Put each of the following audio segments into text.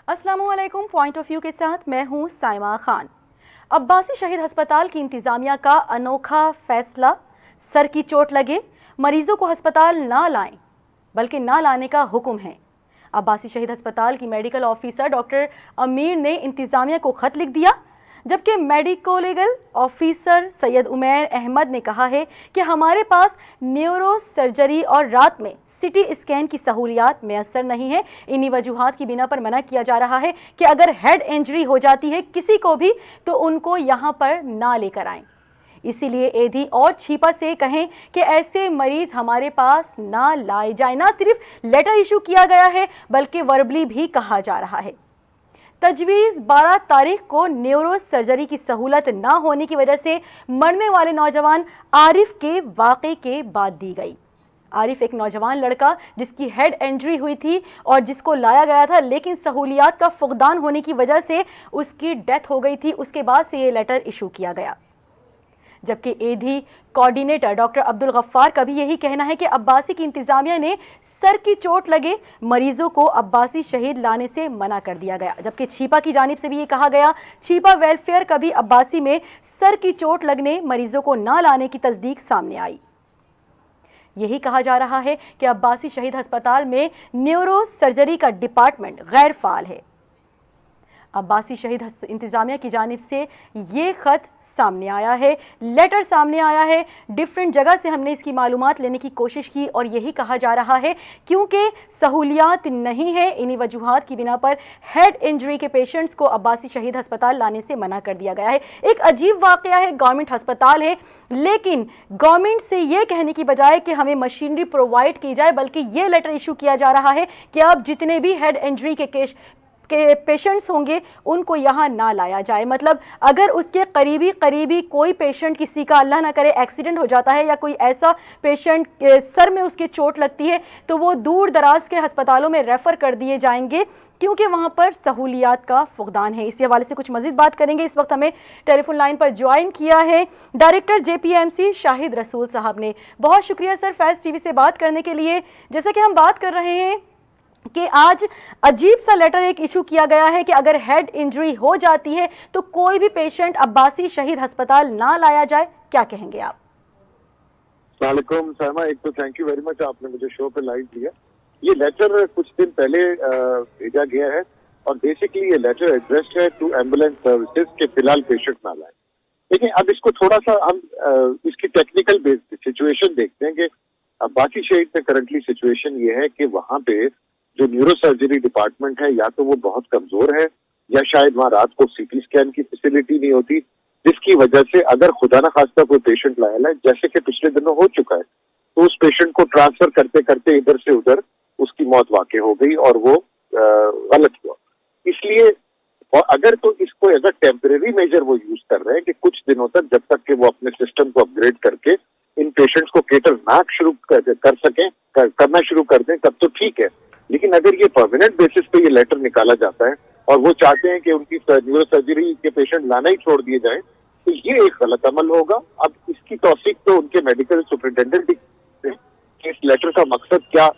अस्सलामुअलैकुम। Point of view के साथ मैं हूं साइमा खान। अब्बासी शहीद अस्पताल की इंतजामिया का अनोखा फैसला, सर की चोट लगे मरीजों को अस्पताल ना लाएं बल्कि ना लाने का हुक्म है। अब्बासी शहीद अस्पताल की मेडिकल ऑफिसर डॉक्टर अमीर ने इंतजामिया को खत लिख दिया, जबकि medico legal officer Syed Umair Ahmed ने कहा है कि हमारे पास न्यूरो सर्जरी और रात में सिटी स्कैन की सहूलियात मैसर नहीं है। इन्हीं वजूहात की बिना पर मना किया जा रहा है कि अगर हेड इंजरी हो जाती है किसी को भी तो उनको यहाँ पर ना लेकर आएं। इसीलिए एधी और छिपा से कहें कि ऐसे मरीज हमारे पास ना लाए जाए। ना सिर्फ लेटर इशू किया गया है बल्कि वर्बली भी कहा जा रहा है। तजवीज़ 12 तारीख को न्यूरो सर्जरी की सहूलत ना होने की वजह से मरने वाले नौजवान आरिफ के वाक़े के बाद दी गई। आरिफ एक नौजवान लड़का जिसकी हेड इंजरी हुई थी और जिसको लाया गया था, लेकिन सहूलियात का फुकदान होने की वजह से उसकी डेथ हो गई थी। उसके बाद से ये लेटर इशू किया गया। जबकि एधी कोऑर्डिनेटर डॉक्टर अब्दुल गफ्फार का भी यही कहना है कि अब्बासी की इंतजामिया ने सर की चोट लगे मरीजों को अब्बासी शहीद लाने से मना कर दिया गया। जबकि छिपा की जानिब से भी ये कहा गया, छिपा वेलफेयर का भी अब्बासी में सर की चोट लगने मरीजों को ना लाने की तस्दीक सामने आई। यही कहा जा रहा है कि अब्बासी शहीद अस्पताल में न्यूरो सर्जरी का डिपार्टमेंट गैर फाल है। अब्बासी शहीद इंतजामिया की जानिब से ये खत सामने आया है, लेटर सामने आया है। डिफरेंट जगह से हमने इसकी मालूमात लेने की कोशिश की और यही कहा जा रहा है क्योंकि सहूलियात नहीं है, इन्हीं वजूहात की बिना पर हेड इंजरी के पेशेंट्स को अब्बासी शहीद अस्पताल लाने से मना कर दिया गया है। एक अजीब वाकया है, गवर्नमेंट अस्पताल है लेकिन गवर्नमेंट से यह कहने की बजाय कि हमें मशीनरी प्रोवाइड की जाए, बल्कि यह लेटर इशू किया जा रहा है कि अब जितने भी हेड इंजरी के पेशेंट्स होंगे उनको यहाँ ना लाया जाए। मतलब अगर उसके करीबी कोई पेशेंट, किसी का अल्लाह ना करे एक्सीडेंट हो जाता है या कोई ऐसा पेशेंट सर में उसके चोट लगती है तो वो दूर दराज के अस्पतालों में रेफर कर दिए जाएंगे क्योंकि वहाँ पर सहूलियात का फुकदान है। इसी हवाले से कुछ मजीद बात करेंगे। इस वक्त हमें टेलीफोन लाइन पर ज्वाइन किया है डायरेक्टर JPMC शाहिद रसूल साहब ने। बहुत शुक्रिया सर फैज़ TV से बात करने के लिए। जैसा कि हम बात कर रहे हैं कि आज अजीब सा लेटर एक इशू किया गया है कि अगर हेड इंजरी हो जाती है तो कोई भी पेशेंट अब्बासी शहीद अस्पताल ना लाया जाए, क्या कहेंगे आप? अस्सलामुअलैकुम साइमा, एक तो थैंक यू वेरी मच, आपने मुझे शो पे लाइव दिया। ये लेटर कुछ दिन पहले भेजा गया है और बेसिकली ये लेटर एड्रेस्ड है टू एम्बुलेंस सर्विसेज के फिलहाल पेशेंट ना लाए। लेकिन अब इसको थोड़ा सा हम इसकी टेक्निकल सिचुएशन देखते हैं कि अब्बासी शहीद में करंटली सिचुएशन ये है कि वहां पे जो न्यूरो सर्जरी डिपार्टमेंट है या तो वो बहुत कमजोर है या शायद वहां रात को CT स्कैन की फैसिलिटी नहीं होती, जिसकी वजह से अगर खुदा ना खास्ता कोई पेशेंट लाया है, जैसे कि पिछले दिनों हो चुका है, तो उस पेशेंट को ट्रांसफर करते करते इधर से उधर उसकी मौत वाकई हो गई और वो गलत हुआ। इसलिए और अगर तो इसको एज अ टेम्परेरी मेजर वो यूज कर रहे हैं कि कुछ दिनों तक, जब तक कि वो अपने सिस्टम को अपग्रेड करके इन पेशेंट्स को केटर ना शुरू कर सकें, करना शुरू कर दें, तब तो ठीक है। लेकिन अगर ये परमानेंट बेसिस पे ये लेटर निकाला जाता है और वो चाहते हैं कि उनकी न्यूरो सर्जरी के पेशेंट लाना ही छोड़ दिए जाए, तो ये एक गलत अमल होगा। अब इसकी तौसीक तो उनके मेडिकल सुपरिटेंडेंट कि इस लेटर का मकसद क्या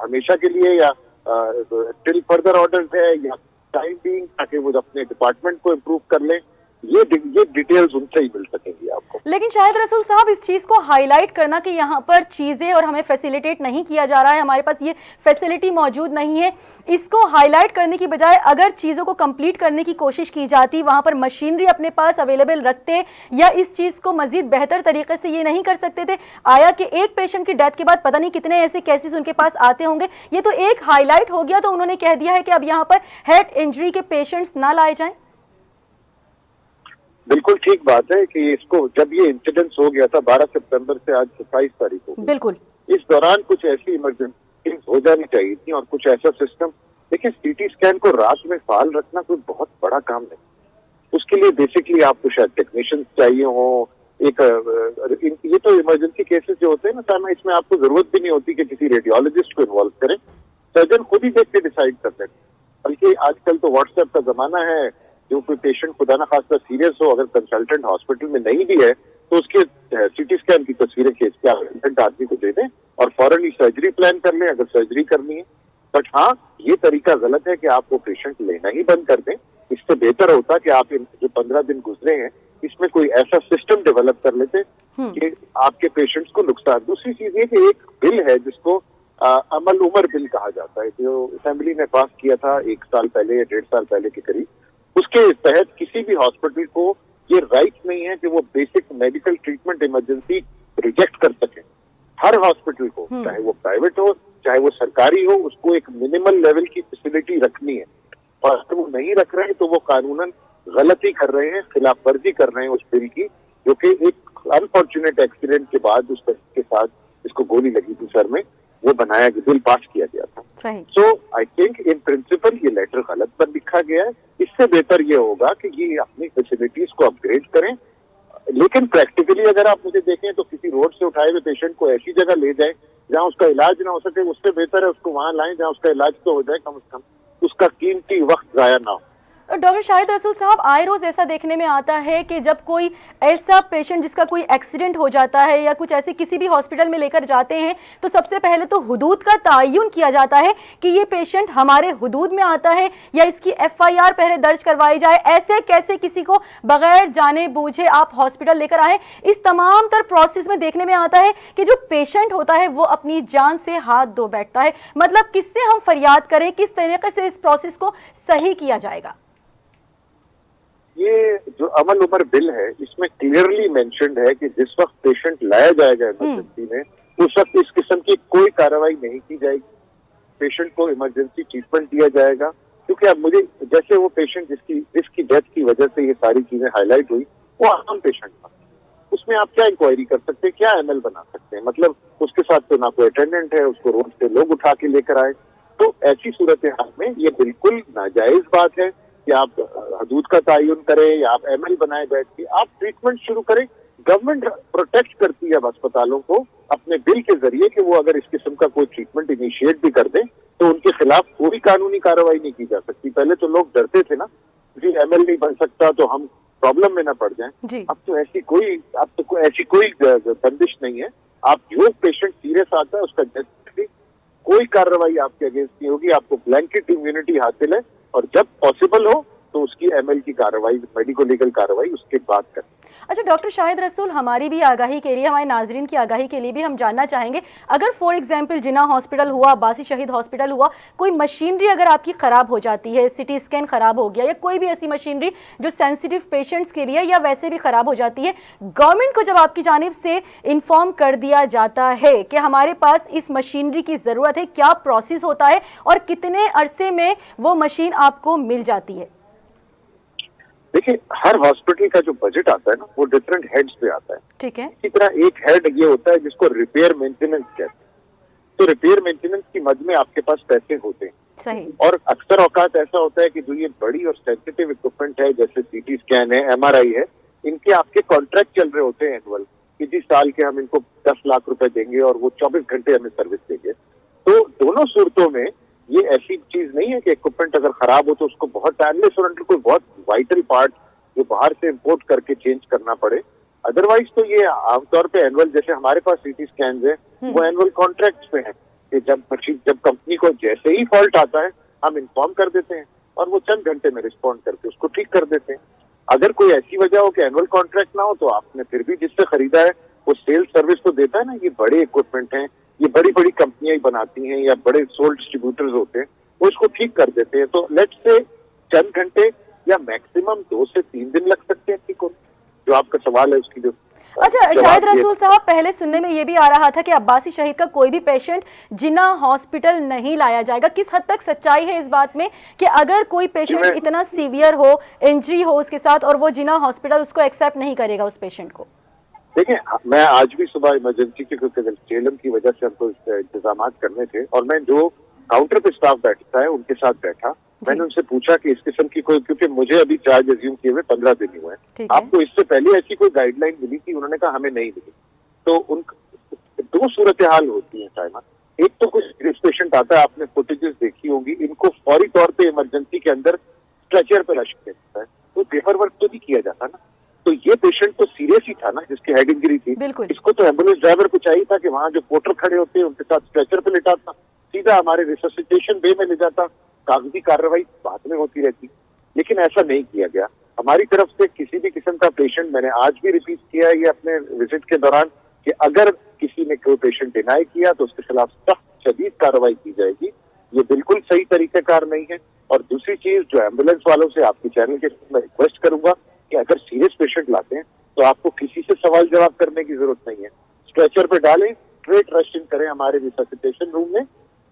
हमेशा के लिए या टिल फर्दर ऑर्डर्स है या टाइम बीइंग, ताकि वो अपने डिपार्टमेंट को इम्प्रूव कर लें, ये डिटेल्स उनसे ही मिल सकेंगी आपको। लेकिन शाहिद रसूल साहब, इस चीज को हाईलाइट करना कि यहाँ पर चीजें और हमें फैसिलिटेट नहीं किया जा रहा है, हमारे पास ये फैसिलिटी मौजूद नहीं है, इसको हाईलाइट करने की बजाय अगर चीजों को कंप्लीट करने की कोशिश की जाती, वहां पर मशीनरी अपने पास अवेलेबल रखते या इस चीज को मजीद बेहतर तरीके से ये नहीं कर सकते थे? आया कि एक पेशेंट की डेथ के बाद पता नहीं कितने ऐसे केसेस उनके पास आते होंगे, ये तो एक हाईलाइट हो गया तो उन्होंने कह दिया है कि अब यहाँ पर हेड इंजरी के पेशेंट्स ना लाए जाएं। बिल्कुल ठीक बात है कि इसको जब ये इंसिडेंस हो गया था 12 सितंबर से आज 27 तारीख को, बिल्कुल इस दौरान कुछ ऐसी इमरजेंसी हो जानी चाहिए थी और कुछ ऐसा सिस्टम। देखिए, CT स्कैन को रात में फाल रखना कोई बहुत बड़ा काम नहीं, उसके लिए बेसिकली आपको शायद टेक्नीशियन चाहिए हो। ये तो इमरजेंसी केसेस जो होते हैं ना सामा, इसमें आपको जरूरत भी नहीं होती कि किसी रेडियोलॉजिस्ट को इन्वॉल्व करें, सर्जन खुद ही देख के डिसाइड करते हैं। बल्कि आजकल तो व्हाट्सएप का जमाना है, जो कोई पेशेंट खुदा ना खास्ता सीरियस हो, अगर कंसल्टेंट हॉस्पिटल में नहीं भी है तो उसके CT स्कैन की तस्वीरें खींच के आदमी को दे दें और फौरन ही सर्जरी प्लान कर लें अगर सर्जरी करनी है। बट हाँ, ये तरीका गलत है कि आप वो पेशेंट लेना ही बंद कर दें। इससे बेहतर होता कि आप इन जो 15 दिन गुजरे हैं इसमें कोई ऐसा सिस्टम डेवलप कर लेते कि आपके पेशेंट्स को नुकसान। दूसरी चीज ये कि एक बिल है जिसको अमल उमर बिल कहा जाता है, जो असेंबली ने पास किया था 1 साल पहले या 1.5 साल पहले के करीब। उसके तहत किसी भी हॉस्पिटल को ये राइट नहीं है कि वो basic medical treatment emergency reject कर सके। हर हॉस्पिटल को, चाहे वो प्राइवेट हो चाहे वो सरकारी हो, उसको एक मिनिमल लेवल की फैसिलिटी रखनी है। और अगर वो नहीं रख रहे हैं तो वो कानूनन गलती कर रहे हैं, खिलाफ वर्जी कर रहे हैं उस बिल की, जो कि एक अनफॉर्चुनेट एक्सीडेंट के बाद उस के साथ जिसको गोली लगी थी सर में, वो बनाया गया, बिल पास किया गया था। सो आई थिंक इन प्रिंसिपल ये लेटर गलत पर लिखा गया है। इससे बेहतर ये होगा कि ये अपनी फैसिलिटीज को अपग्रेड करें। लेकिन प्रैक्टिकली अगर आप मुझे देखें तो किसी रोड से उठाए हुए पेशेंट को ऐसी जगह ले जाएं जहां उसका इलाज ना हो सके, उससे बेहतर है उसको वहां लाएं जहां उसका इलाज तो हो जाए, कम से कम उसका कीमती वक्त जाया ना हो। डॉक्टर शाहिद रसूल साहब, आए रोज ऐसा देखने में आता है कि जब कोई ऐसा पेशेंट जिसका कोई एक्सीडेंट हो जाता है या कुछ ऐसे किसी भी हॉस्पिटल में लेकर जाते हैं तो सबसे पहले तो हुदूद का तयन किया जाता है कि ये पेशेंट हमारे हुदूद में आता है या इसकी FIR पहले दर्ज करवाई जाए। ऐसे कैसे किसी को बगैर जाने बूझे आप हॉस्पिटल लेकर आए? इस तमाम तर प्रोसेस में देखने में आता है कि जो पेशेंट होता है वो अपनी जान से हाथ धो बैठता है। मतलब किससे हम फरियाद करें, किस तरीके से इस प्रोसेस को सही किया जाएगा? ये जो अमल उमर बिल है इसमें क्लियरली मेंशन्ड है कि जिस वक्त पेशेंट लाया जाएगा इमरजेंसी में उस वक्त इस किस्म की कोई कार्रवाई नहीं की जाएगी। पेशेंट को इमरजेंसी ट्रीटमेंट दिया जाएगा, क्योंकि अब मुझे जैसे वो पेशेंट जिसकी डेथ की वजह से ये सारी चीजें हाईलाइट हुई, वो आम पेशेंट था। उसमें आप क्या इंक्वायरी कर सकते हैं, क्या ML बना सकते हैं? मतलब उसके साथ तो ना कोई अटेंडेंट है, उसको रोड से लोग उठा के लेकर आए। तो ऐसी सूरत हाल में ये बिल्कुल नाजायज बात है कि आप हदूद का तयन करें या आप ML बनाए बैठ के। आप ट्रीटमेंट शुरू करें। गवर्नमेंट प्रोटेक्ट करती है अब अस्पतालों को अपने बिल के जरिए कि वो अगर इस किस्म का कोई ट्रीटमेंट इनिशिएट भी कर दें तो उनके खिलाफ कोई कानूनी कार्रवाई नहीं की जा सकती। पहले तो लोग डरते थे ना जी ML नहीं बन सकता तो हम प्रॉब्लम में ना पड़ जाएं। अब तो ऐसी कोई बंदिश नहीं है। आप जो पेशेंट सीरियस आता है उसका कोई कार्रवाई आपके अगेंस्ट नहीं होगी। आपको ब्लैंकेट इम्यूनिटी हासिल है और जब पॉसिबल हो तो उसकी ML की कार्रवाई, मेडिको लीगल कार्रवाई उसके बाद करें। अच्छा डॉक्टर शाहिद रसूल, हमारी भी आगाही के लिए, हमारे नाजरीन की आगाही के लिए भी हम जानना चाहेंगे, अगर फॉर एग्जांपल जिन्ना हॉस्पिटल हुआ, अब्बासी शहीद हॉस्पिटल हुआ, कोई मशीनरी अगर आपकी ख़राब हो जाती है, CT स्कैन ख़राब हो गया या कोई भी ऐसी मशीनरी जो सेंसिटिव पेशेंट्स के लिए या वैसे भी ख़राब हो जाती है, गवर्नमेंट को जब आपकी जानिब से इन्फॉर्म कर दिया जाता है कि हमारे पास इस मशीनरी की ज़रूरत है, क्या प्रोसेस होता है और कितने अरसे में वो मशीन आपको मिल जाती है? देखिए, हर हॉस्पिटल का जो बजट आता है ना वो डिफरेंट हेड्स पे आता है। ठीक है। इसी तरह एक हेड ये होता है जिसको रिपेयर मेंटेनेंस कहते हैं। तो रिपेयर मेंटेनेंस की मद में आपके पास पैसे होते हैं। सही। और अक्सर औकात ऐसा होता है कि जो ये बड़ी और सेंसिटिव इक्विपमेंट है जैसे CT स्कैन है, MRI है, इनके आपके कॉन्ट्रैक्ट चल रहे होते हैं एनुअल कि जिस साल के हम इनको 10 लाख रुपए देंगे और वो 24 घंटे हमें सर्विस देंगे। तो दोनों सूरतों में ये ऐसी चीज नहीं है कि इक्विपमेंट अगर खराब हो तो उसको बहुत टाइमलेस और अंडर कोई बहुत वाइटल पार्ट जो बाहर से इंपोर्ट करके चेंज करना पड़े। अदरवाइज तो ये आमतौर पे एनुअल, जैसे हमारे पास CT स्कैन है वो एनुअल कॉन्ट्रैक्ट पे है कि जब कंपनी को जैसे ही फॉल्ट आता है हम इन्फॉर्म कर देते हैं और वो चंद घंटे में रिस्पॉन्ड करके उसको ठीक कर देते हैं। अगर कोई ऐसी वजह हो कि एनुअल कॉन्ट्रैक्ट ना हो तो आपने फिर भी जिससे खरीदा है वो सेल्स सर्विस तो देता है ना। ये बड़े इक्विपमेंट हैं, ये बड़ी बड़ी कंपनियां बनाती हैं या बड़े सोल डिस्ट्रीब्यूटर्स होते हैं, वो इसको ठीक कर देते हैं। तो लेट्स से चंद घंटे या मैक्सिमम 2 से 3 दिन लग सकते हैं ठीक हो। जो आपका सवाल है उसकी जो अच्छा शाहिद रसूल साहब, पहले सुनने में ये भी आ रहा था कि अब्बासी शहीद का कोई भी पेशेंट जिन्ना हॉस्पिटल नहीं लाया जाएगा। किस हद तक सच्चाई है इस बात में कि अगर कोई पेशेंट इतना सीवियर हो, इंजरी हो उसके साथ और वो जिन्ना हॉस्पिटल उसको एक्सेप्ट नहीं करेगा उस पेशेंट को? देखिए, मैं आज भी सुबह इमरजेंसी के क्योंकि जेएलएम की वजह से हमको इंतजाम करने थे और मैं जो काउंटर पे स्टाफ बैठता है उनके साथ बैठा, मैंने उनसे पूछा कि इस किस्म की कोई, क्योंकि मुझे अभी चार्ज अज्यूम किए हुए 15 दिन ही हुए हैं, आपको इससे पहले ऐसी कोई गाइडलाइन मिली थी? उन्होंने कहा हमें नहीं मिली। तो उन 2 सूरत हाल होती है साइमा। एक तो कुछ सीरियस पेशेंट आता है, आपने फुटेजेस देखी होगी, इनको फौरी तौर पे इमरजेंसी के अंदर स्ट्रेचर पे रख देता है, तो पेपर वर्क तो नहीं किया जाता ना। तो ये पेशेंट तो सीरियस ही था ना जिसकी हेड इंजरी थी, इसको तो एम्बुलेंस ड्राइवर को चाहिए था कि वहां जो पोर्टर खड़े होते हैं उनके साथ स्ट्रेचर पे लिटा था। सीधा हमारे रिससिटेशन बे में ले जाता, कागजी कार्रवाई बाद में होती रहती। लेकिन ऐसा नहीं किया गया हमारी तरफ से। किसी भी किस्म का पेशेंट, मैंने आज भी रिपीट किया है ये अपने विजिट के दौरान, कि अगर किसी ने कोई पेशेंट डिनाई किया तो उसके खिलाफ सख्त शदीद कार्रवाई की जाएगी। ये बिल्कुल सही तरीकाकार नहीं है। और दूसरी चीज, जो एम्बुलेंस वालों से आपके चैनल के मैं रिक्वेस्ट करूंगा कि अगर सीरियस पेशेंट लाते हैं तो आपको किसी से सवाल जवाब करने की जरूरत नहीं है, स्ट्रेचर पे डालें, स्ट्रेट रश इन करें हमारे रिससिटेशन रूम में।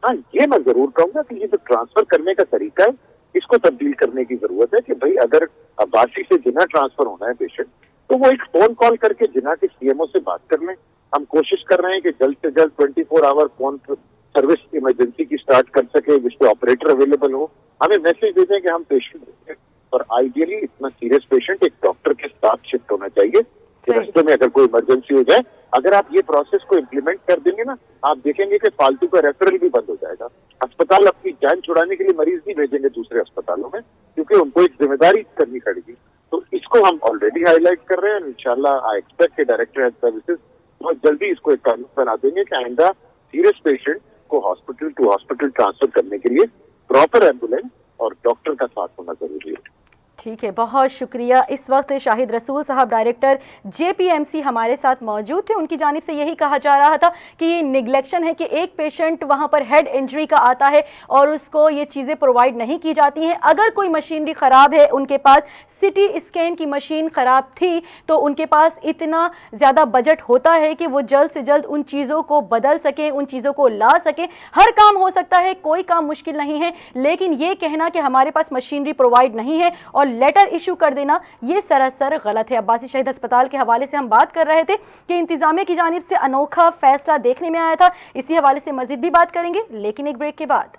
हाँ, ये मैं जरूर कहूंगा कि ये जो ट्रांसफर करने का तरीका है इसको तब्दील करने की जरूरत है। कि भाई अगर अब्बासी से जिन्ना ट्रांसफर होना है पेशेंट, तो वो एक फोन कॉल करके जिन्ना के सीएमओ से बात कर लें। हम कोशिश कर रहे हैं कि जल्द से जल्द 24 आवर फोन सर्विस इमरजेंसी की स्टार्ट कर सके, जिसपे ऑपरेटर अवेलेबल हो। हमें मैसेज दे दें कि हम पेशेंट, और आइडियली इतना सीरियस पेशेंट एक डॉक्टर के साथ शिफ्ट होना चाहिए कि रास्ते में अगर कोई इमरजेंसी हो जाए। अगर आप ये प्रोसेस को इम्प्लीमेंट कर देंगे ना, आप देखेंगे कि फालतू का रेफरल भी बंद हो जाएगा। अस्पताल अपनी जान छुड़ाने के लिए मरीज नहीं भेजेंगे दूसरे अस्पतालों में, क्योंकि उनको एक जिम्मेदारी करनी पड़ेगी। तो इसको हम ऑलरेडी हाईलाइट कर रहे हैं। इंशाल्लाह आई एक्सपेक्ट के डायरेक्टर हेल्थ सर्विसेज बहुत जल्दी इसको एक कानून बना देंगे कि आइंदा सीरियस पेशेंट को हॉस्पिटल टू हॉस्पिटल ट्रांसफर करने के लिए प्रॉपर एम्बुलेंस और डॉक्टर का साथ होना जरूरी है। ठीक है, बहुत शुक्रिया। इस वक्त शाहिद रसूल साहब डायरेक्टर जेपीएमसी हमारे साथ मौजूद थे। उनकी जानिब से यही कहा जा रहा था कि ये निगलेक्शन है कि एक पेशेंट वहां पर हेड इंजरी का आता है और उसको ये चीज़ें प्रोवाइड नहीं की जाती हैं। अगर कोई मशीनरी ख़राब है, उनके पास सिटी स्कैन की मशीन ख़राब थी, तो उनके पास इतना ज़्यादा बजट होता है कि वो जल्द से जल्द उन चीज़ों को बदल सकें, उन चीज़ों को ला सकें। हर काम हो सकता है, कोई काम मुश्किल नहीं है, लेकिन ये कहना कि हमारे पास मशीनरी प्रोवाइड नहीं है और लेटर इशू कर देना, ये सरासर गलत है। अब्बासी शहीद अस्पताल के हवाले से हम बात कर रहे थे कि इंतजामिया की जानिब से अनोखा फैसला देखने में आया था। इसी हवाले से मजीद भी बात करेंगे, लेकिन एक ब्रेक के बाद।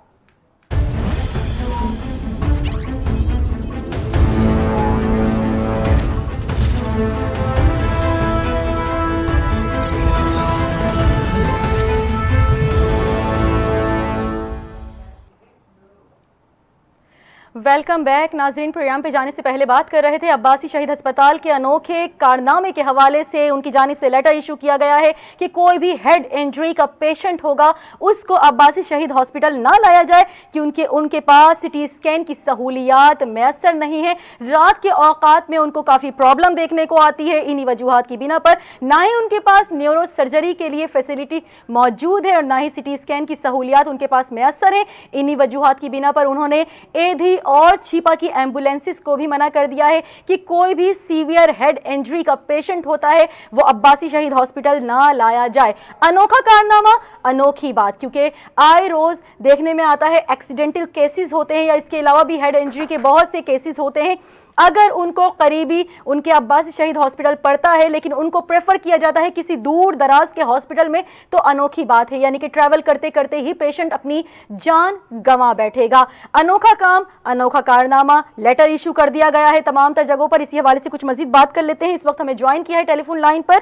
वेलकम बैक नाजरीन। प्रोग्राम पे जाने से पहले बात कर रहे थे अब्बासी शहीद अस्पताल के अनोखे कारनामे के हवाले से। उनकी जानिब से लेटर इशू किया गया है कि कोई भी हेड इंजरी का पेशेंट होगा उसको अब्बासी शहीद हॉस्पिटल ना लाया जाए, क्योंकि उनके पास सिटी स्कैन की सहूलियात मैसर नहीं है। रात के औकात में उनको काफ़ी प्रॉब्लम देखने को आती है। इन्हीं वजूहात की बिना पर ना ही उनके पास न्यूरो सर्जरी के लिए फैसिलिटी मौजूद है और ना ही सिटी स्कैन की सहूलियात उनके पास मैसर है। इन्हीं वजूहात की बिना पर उन्होंने एधी और छिपा की एम्बुलेंसेस को भी मना कर दिया है कि कोई भी सीवियर हेड इंजरी का पेशेंट होता है वो अब्बासी शहीद हॉस्पिटल ना लाया जाए। अनोखा कारनामा, अनोखी बात, क्योंकि आए रोज देखने में आता है एक्सीडेंटल केसेस होते हैं या इसके अलावा भी हेड इंजरी के बहुत से केसेस होते हैं। अगर उनको करीबी उनके अब्बासी शहीद हॉस्पिटल पड़ता है लेकिन उनको प्रेफर किया जाता है किसी दूर दराज के हॉस्पिटल में, तो अनोखी बात है, यानी कि ट्रैवल करते करते ही पेशेंट अपनी जान गंवा बैठेगा। अनोखा काम, अनोखा कारनामा, लेटर इशू कर दिया गया है तमाम तर जगहों पर। इसी हवाले से कुछ मजीद बात कर लेते हैं। इस वक्त हमें ज्वाइन किया है टेलीफोन लाइन पर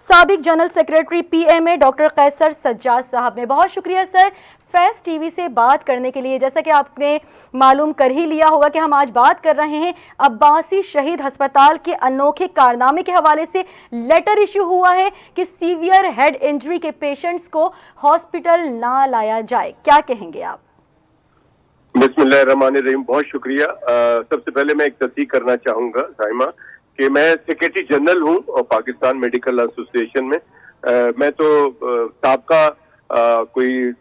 साबिक जनरल सेक्रेटरी पीएमए डॉक्टर कैसर सज्जाद साहब ने। बहुत शुक्रिया सर फैस टीवी से बात करने के लिए। जैसा कि आपने मालूम कर ही लिया होगा कि हम आज बात कर रहे हैं अब्बासी शहीद अस्पताल के अनोखे कारनामे के हवाले से। लेटर इशू हुआ है कि सीवियर हेड इंजरी के पेशेंट्स को हॉस्पिटल ना लाया जाए, क्या कहेंगे आप? बिस्मिल्लाहिर्रहमानिर्रहीम। बहुत शुक्रिया। सबसे पहले मैं एक तस्दीक करना चाहूंगा साइमा कि मैं सेक्रेटरी जनरल हूं और पाकिस्तान मेडिकल एसोसिएशन में। मैं तो साबका कोई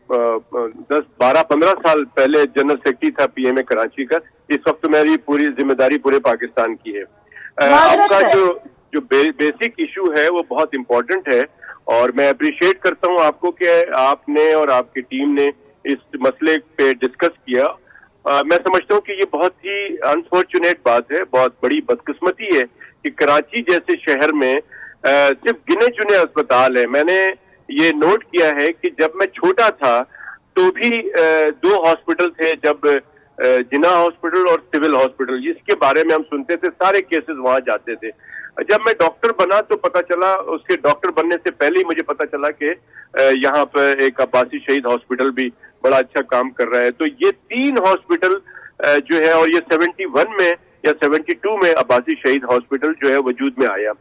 10-12-15 साल पहले जनरल सेक्रेटरी था पीएमए कराची का। इस वक्त मेरी पूरी जिम्मेदारी पूरे पाकिस्तान की है। आपका जो बेसिक इशू है वो बहुत इम्पोर्टेंट है और मैं अप्रिशिएट करता हूं आपको कि आपने और आपकी टीम ने इस मसले पे डिस्कस किया। मैं समझता हूं कि ये बहुत ही अनफॉर्चुनेट बात है, बहुत बड़ी बदकिस्मती है कि कराची जैसे शहर में सिर्फ गिने चुने अस्पताल है। मैंने ये नोट किया है कि जब मैं छोटा था तो भी 2 हॉस्पिटल थे, जब जिना हॉस्पिटल और सिविल हॉस्पिटल, जिसके बारे में हम सुनते थे, सारे केसेस वहां जाते थे। जब मैं डॉक्टर बना तो पता चला, उसके डॉक्टर बनने से पहले ही मुझे पता चला कि यहाँ पर एक अब्बासी शहीद हॉस्पिटल भी बड़ा अच्छा काम कर रहा है। तो ये 3 हॉस्पिटल जो है, और ये 71 में या 72 में अब्बासी शहीद हॉस्पिटल जो है वजूद में आया।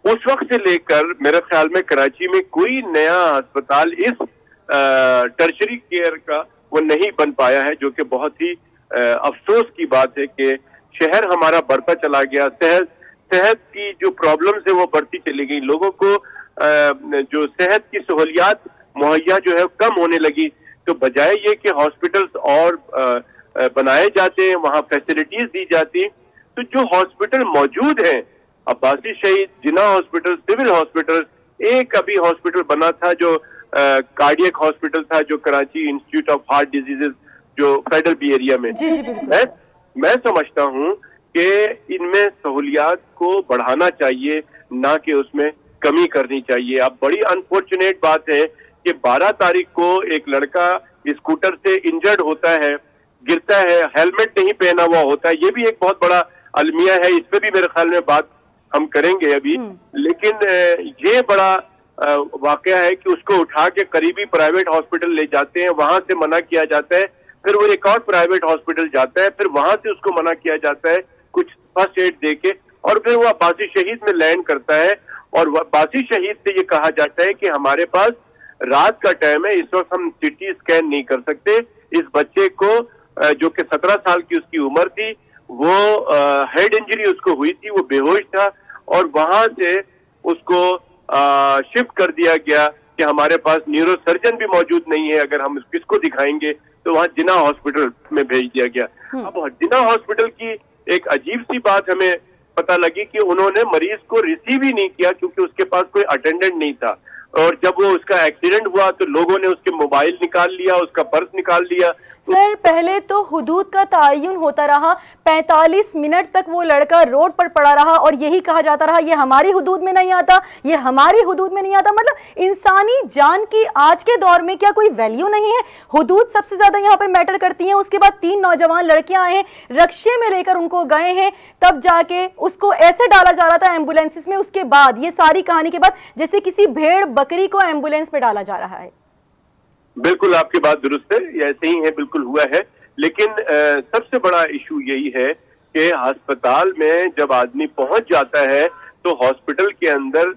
उस वक्त से लेकर मेरे ख्याल में कराची में कोई नया अस्पताल इस टर्शरी केयर का वो नहीं बन पाया है, जो कि बहुत ही अफसोस की बात है कि शहर हमारा बढ़ता चला गया, सेहत की जो प्रॉब्लम्स है वो बढ़ती चली गई, लोगों को जो सेहत की सहूलियात मुहैया जो है कम होने लगी। तो बजाय ये कि हॉस्पिटल्स और बनाए जाते हैं, वहाँ फैसिलिटीज दी जाती, तो जो हॉस्पिटल मौजूद हैं, अब्बासी शहीद, जिन्ना हॉस्पिटल, सिविल हॉस्पिटल, एक अभी हॉस्पिटल बना था जो कार्डियक हॉस्पिटल था, जो Karachi institute of heart diseases जो फेडरल बी एरिया में। जी जी बिल्कुल। मैं समझता हूँ कि इनमें सहूलियात को बढ़ाना चाहिए, ना कि उसमें कमी करनी चाहिए। अब बड़ी अनफॉर्चुनेट बात है कि 12 तारीख को एक लड़का स्कूटर से इंजर्ड होता है, गिरता है, हेलमेट नहीं पहना हुआ होता है। ये भी एक बहुत बड़ा अलमिया है, इस पे भी मेरे ख्याल में बात हम करेंगे अभी। लेकिन ये बड़ा वाकया है कि उसको उठा के करीबी प्राइवेट हॉस्पिटल ले जाते हैं, वहां से मना किया जाता है, फिर वो एक और प्राइवेट हॉस्पिटल जाता है, फिर वहां से उसको मना किया जाता है कुछ फर्स्ट एड देके, और फिर वो अब्बासी शहीद में लैंड करता है। और अब्बासी शहीद से ये कहा जाता है कि हमारे पास रात का टाइम है, इस वक्त हम सीटी स्कैन नहीं कर सकते। इस बच्चे को जो कि 17 साल की उसकी उम्र थी, वो हेड इंजरी उसको हुई थी, वो बेहोश था, और वहां से उसको शिफ्ट कर दिया गया कि हमारे पास न्यूरो सर्जन भी मौजूद नहीं है, अगर हम किसको दिखाएंगे, तो वहां जिन्ना हॉस्पिटल में भेज दिया गया। अब जिन्ना हॉस्पिटल की एक अजीब सी बात हमें पता लगी कि उन्होंने मरीज को रिसीव ही नहीं किया, क्योंकि उसके पास कोई अटेंडेंट नहीं था। और जब वो उसका एक्सीडेंट हुआ तो लोगों ने उसके मोबाइल निकाल लिया, उसका पर्स निकाल लिया। सर, पहले तो हुदूद का तयन होता रहा, 45 मिनट तक वो लड़का रोड पर पड़ा रहा और यही कहा जाता रहा ये हमारी हुदूद में नहीं आता, ये हमारी हुदूद में नहीं आता। मतलब इंसानी जान की आज के दौर में क्या कोई वैल्यू नहीं है? हुदूद सबसे ज्यादा यहाँ पर मैटर करती हैं। उसके बाद 3 नौजवान लड़कियां आए हैं, रक्शे में लेकर उनको गए हैं, तब जाके उसको ऐसे डाला जा रहा था एम्बुलेंसेस में। उसके बाद ये सारी कहानी के बाद जैसे किसी भेड़ बकरी को एम्बुलेंस में डाला जा रहा है। बिल्कुल आपकी बात दुरुस्त है, ये ऐसे ही है, बिल्कुल हुआ है। लेकिन सबसे बड़ा इशू यही है कि अस्पताल में जब आदमी पहुंच जाता है तो हॉस्पिटल के अंदर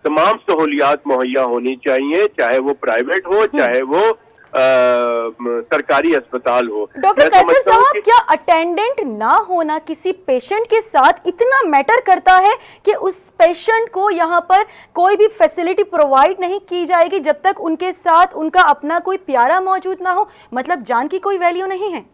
तमाम सहूलियात मुहैया होनी चाहिए, चाहे वो प्राइवेट हो, चाहे वो सरकारी अस्पताल हो। डॉक्टर कैसर साहब, क्या अटेंडेंट ना होना किसी पेशेंट के साथ इतना मैटर करता है कि उस पेशेंट को यहाँ पर कोई भी फैसिलिटी प्रोवाइड नहीं की जाएगी जब तक उनके साथ उनका अपना कोई प्यारा मौजूद ना हो? मतलब जान की कोई वैल्यू नहीं है?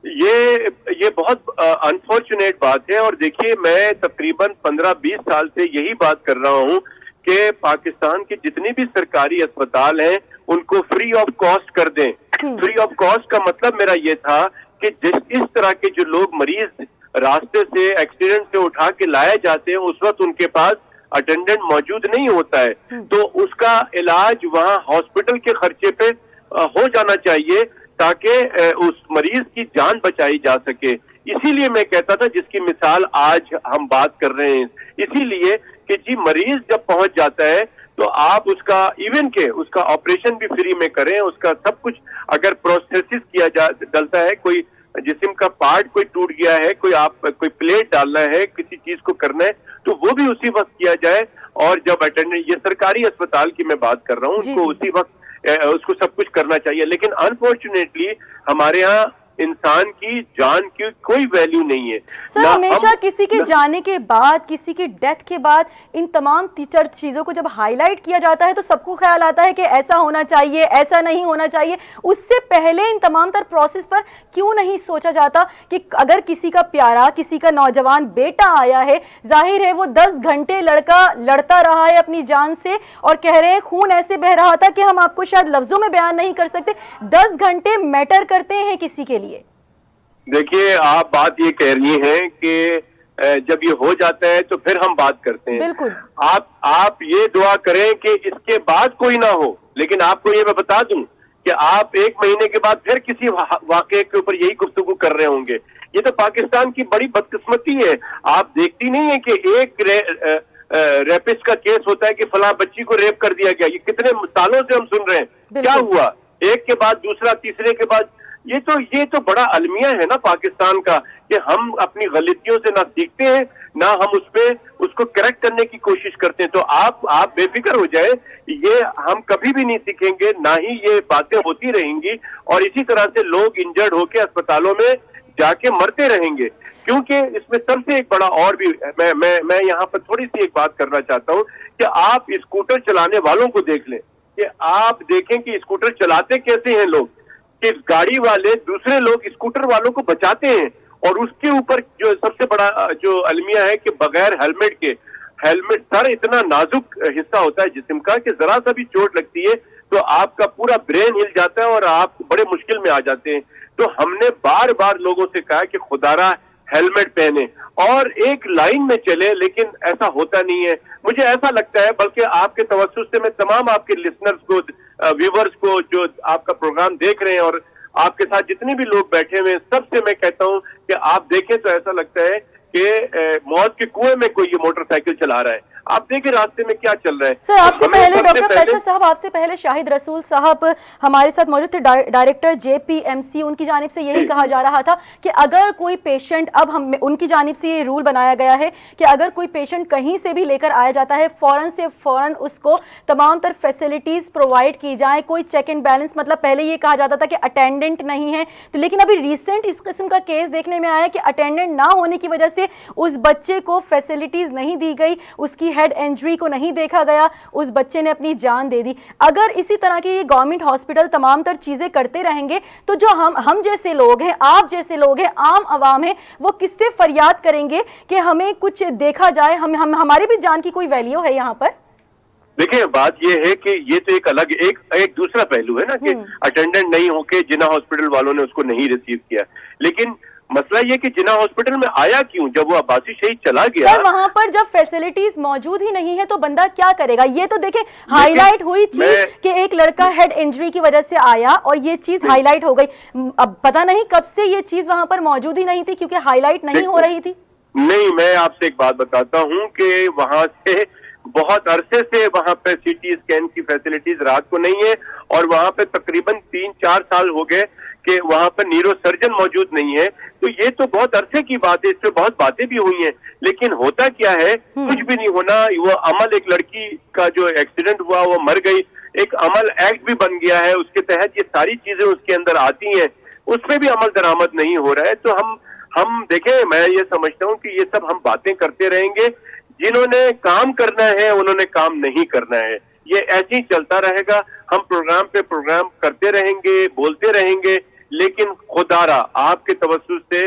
ये बहुत अनफॉर्चुनेट बात है। और देखिए, मैं तकरीबन 15-20 साल से यही बात कर रहा हूँ कि पाकिस्तान के जितने भी सरकारी अस्पताल हैं उनको फ्री ऑफ कॉस्ट कर दें। फ्री ऑफ कॉस्ट का मतलब मेरा ये था कि इस तरह के जो लोग मरीज रास्ते से एक्सीडेंट से उठा के लाए जाते हैं, उस वक्त उनके पास अटेंडेंट मौजूद नहीं होता है, तो उसका इलाज वहां हॉस्पिटल के खर्चे पे हो जाना चाहिए ताकि उस मरीज की जान बचाई जा सके। इसीलिए मैं कहता था, जिसकी मिसाल आज हम बात कर रहे हैं, इसीलिए कि जी मरीज जब पहुंच जाता है तो आप उसका इवन के उसका ऑपरेशन भी फ्री में करें, उसका सब कुछ अगर प्रोस्थेसिस किया डलता है, कोई जिस्म का पार्ट कोई टूट गया है, कोई प्लेट डालना है, किसी चीज को करना है, तो वो भी उसी वक्त किया जाए। और जब अटेंडेंट, ये सरकारी अस्पताल की मैं बात कर रहा हूँ, उनको उसी वक्त उसको सब कुछ करना चाहिए। लेकिन अनफॉर्चुनेटली हमारे यहाँ इंसान की जान की कोई वैल्यू नहीं है। सर, हमेशा किसी के जाने के बाद, किसी की डेथ के बाद इन तमाम चीजों को जब हाईलाइट किया जाता है तो सबको ख्याल आता है कि ऐसा होना चाहिए, ऐसा नहीं होना चाहिए। उससे पहले इन तमाम तर प्रोसेस पर क्यों नहीं सोचा जाता कि अगर किसी का प्यारा, किसी का नौजवान बेटा आया है, जाहिर है वो 10 घंटे लड़का लड़ता रहा है अपनी जान से, और कह रहे हैं खून ऐसे बह रहा था कि हम आपको शायद लफ्जों में बयान नहीं कर सकते। 10 घंटे मैटर करते हैं किसी के लिए। देखिए, आप बात ये कह रही हैं कि जब ये हो जाता है तो फिर हम बात करते हैं। बिल्कुल। आप ये दुआ करें कि इसके बाद कोई ना हो। लेकिन आपको ये मैं बता दूं कि आप 1 महीने के बाद फिर किसी वाकये के ऊपर यही गुफ्तगू कर रहे होंगे। ये तो पाकिस्तान की बड़ी बदकिस्मती है। आप देखती नहीं है कि एक रेपिस्ट का केस होता है कि फलां बच्ची को रेप कर दिया गया। ये कितने सालों से हम सुन रहे हैं। क्या हुआ? एक के बाद दूसरा, तीसरे के बाद ये तो बड़ा अलमिया है ना पाकिस्तान का, कि हम अपनी गलतियों से ना सीखते हैं ना हम उसको करेक्ट करने की कोशिश करते हैं। तो आप बेफिक्र हो जाए, ये हम कभी भी नहीं सीखेंगे, ना ही ये बातें होती रहेंगी और इसी तरह से लोग इंजर्ड होकर अस्पतालों में जाके मरते रहेंगे। क्योंकि इसमें सबसे एक बड़ा और भी मैं यहाँ पर थोड़ी सी एक बात करना चाहता हूँ कि आप स्कूटर चलाने वालों को देख लें, कि आप देखें कि स्कूटर चलाते कैसे हैं लोग, कि गाड़ी वाले दूसरे लोग स्कूटर वालों को बचाते हैं और उसके ऊपर जो सबसे बड़ा जो अलमिया है कि बगैर हेलमेट सर इतना नाजुक हिस्सा होता है जिस्म का कि जरा सा भी चोट लगती है तो आपका पूरा ब्रेन हिल जाता है और आप बड़े मुश्किल में आ जाते हैं। तो हमने बार बार लोगों से कहा कि खुदारा हेलमेट पहने और एक लाइन में चले, लेकिन ऐसा होता नहीं है। मुझे ऐसा लगता है, बल्कि आपके तवज्जुह से मैं तमाम आपके लिसनर्स को, व्यूवर्स को जो आपका प्रोग्राम देख रहे हैं और आपके साथ जितने भी लोग बैठे हुए हैं, सबसे मैं कहता हूं कि आप देखें तो ऐसा लगता है कि मौत के कुएं में कोई ये मोटरसाइकिल चला रहा है। आप देखिए रास्ते में क्या चल रहा है। सर आपसे पहले डॉक्टर कैसर साहब, आपसे पहले शाहिद रसूल साहब हमारे साथ मौजूद थे, डायरेक्टर JPMC, उनकी जानिब से यही कहा जा रहा था कि अगर कोई पेशेंट, अब हम उनकी जानिब से ये रूल बनाया गया है कि अगर कोई पेशेंट कहीं से भी लेकर आया जाता है, फौरन से फौरन उसको तमाम तर फैसिलिटीज प्रोवाइड की जाए, कोई चेक एंड बैलेंस, मतलब पहले ये कहा जाता था कि अटेंडेंट नहीं है, तो लेकिन अभी रिसेंट इस किस्म का केस देखने में आया कि अटेंडेंट ना होने की वजह से उस बच्चे को फैसिलिटीज नहीं दी गई, उसकी हेड इंजरी को नहीं देखा गया, उस बच्चे ने अपनी जान दे दी। अगर इसी तरह की गवर्नमेंट हॉस्पिटल तमाम तर चीजें करते रहेंगे तो जो हम जैसे लोग हैं, आप जैसे लोग हैं, आम आवाम है, वो किससे फरियाद करेंगे कि हमें कुछ देखा जाए, हमारी भी जान की कोई वैल्यू है यहाँ पर? देखिए बात यह है कि ये तो एक अलग एक दूसरा पहलू है ना कि अटेंडेंट नहीं होके जिन्ना हॉस्पिटल वालों ने उसको नहीं रिसीव किया, लेकिन मसला ये कि जिन्ना हॉस्पिटल में आया क्यों जब वो अब्बासी शहीद चला गया। सर वहां पर जब फैसिलिटीज मौजूद ही नहीं है तो बंदा क्या करेगा? ये तो देखें हाईलाइट हुई चीज कि एक लड़का हेड इंजरी की वजह से आया और ये चीज हाईलाइट हो गई। अब पता नहीं कब से ये चीज वहां पर मौजूद ही नहीं थी क्योंकि हाईलाइट नहीं हो रही थी। नहीं, मैं आपसे एक बात बताता हूँ कि वहां से बहुत अरसे से वहां पे CT स्कैन की फैसिलिटीज रात को नहीं है और वहां पे तकरीबन 3-4 साल हो गए कि वहां पर न्यूरो सर्जन मौजूद नहीं है। तो ये तो बहुत अरसे की बात है, इस पे बहुत बातें भी हुई हैं, लेकिन होता क्या है, कुछ भी नहीं होना। वो अमल, एक लड़की का जो एक्सीडेंट हुआ वो मर गई, एक अमल एक्ट भी बन गया है, उसके तहत ये सारी चीजें उसके अंदर आती हैं, उसमें भी अमल दरामद नहीं हो रहा है। तो हम देखें, मैं ये समझता हूँ कि ये सब हम बातें करते रहेंगे, जिन्होंने काम करना है उन्होंने काम नहीं करना है, ये ऐसे ही चलता रहेगा। हम प्रोग्राम पे प्रोग्राम करते रहेंगे, बोलते रहेंगे, लेकिन खुदारा आपके तवज्जुह से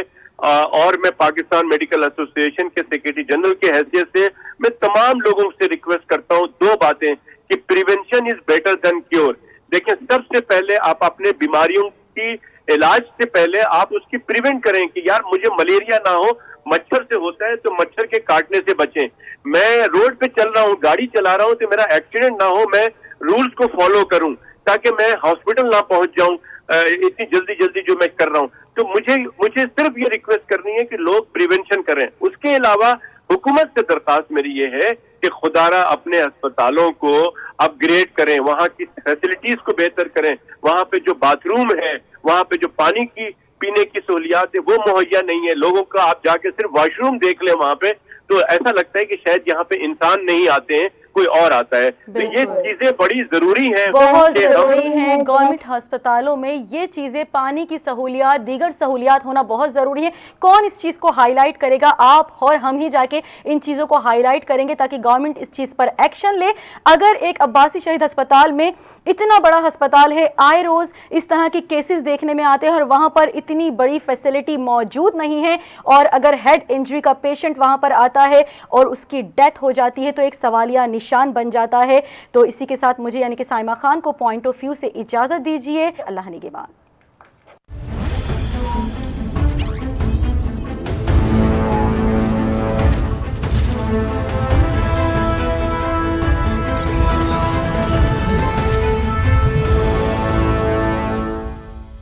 और मैं पाकिस्तान मेडिकल एसोसिएशन के सेक्रेटरी जनरल के हैसियत से मैं तमाम लोगों से रिक्वेस्ट करता हूं दो बातें कि prevention is better than cure. देखिए, सबसे पहले आप अपने बीमारियों की इलाज से पहले आप उसकी प्रिवेंट करें कि यार मुझे मलेरिया ना हो, मच्छर से होता है तो मच्छर के काटने से बचें। मैं रोड पे चल रहा हूँ, गाड़ी चला रहा हूँ तो मेरा एक्सीडेंट ना हो, मैं रूल्स को फॉलो करूं ताकि मैं हॉस्पिटल ना पहुंच जाऊं इतनी जल्दी जो मैं कर रहा हूं। तो मुझे सिर्फ ये रिक्वेस्ट करनी है कि लोग प्रिवेंशन करें। उसके अलावा हुकूमत से दरखास्त मेरी ये है कि खुदारा अपने अस्पतालों को अपग्रेड करें, वहां की फैसिलिटीज को बेहतर करें, वहां पे जो बाथरूम है, वहां पे जो पानी की पीने की सहूलियात है वो मुहैया नहीं है। लोगों का आप जाके सिर्फ वॉशरूम देख लें वहां पे तो ऐसा लगता है कि शायद यहाँ पे इंसान नहीं आते हैं, कोई और आता है। तो ये चीजें बड़ी जरूरी हैं, बहुत जरूरी हैं। गवर्नमेंट अस्पतालों में ये चीजें, पानी की सहूलियात, दीगर सहूलियात होना बहुत जरूरी है। कौन इस चीज को हाईलाइट करेगा? आप और हम ही जाके इन चीजों को हाईलाइट करेंगे ताकि गवर्नमेंट इस चीज पर एक्शन ले। अगर एक अब्बासी शहीद अस्पताल में, इतना बड़ा अस्पताल है, आए रोज इस तरह के केसेस देखने में आते हैं और वहां पर इतनी बड़ी फैसिलिटी मौजूद नहीं है और अगर हेड इंजरी का पेशेंट वहां पर आता है और उसकी डेथ हो जाती है तो एक सवालिया निशान बन जाता है। तो इसी के साथ मुझे यानी कि साइमा खान को पॉइंट ऑफ व्यू से इजाजत दीजिए। अल्लाह निगहबान।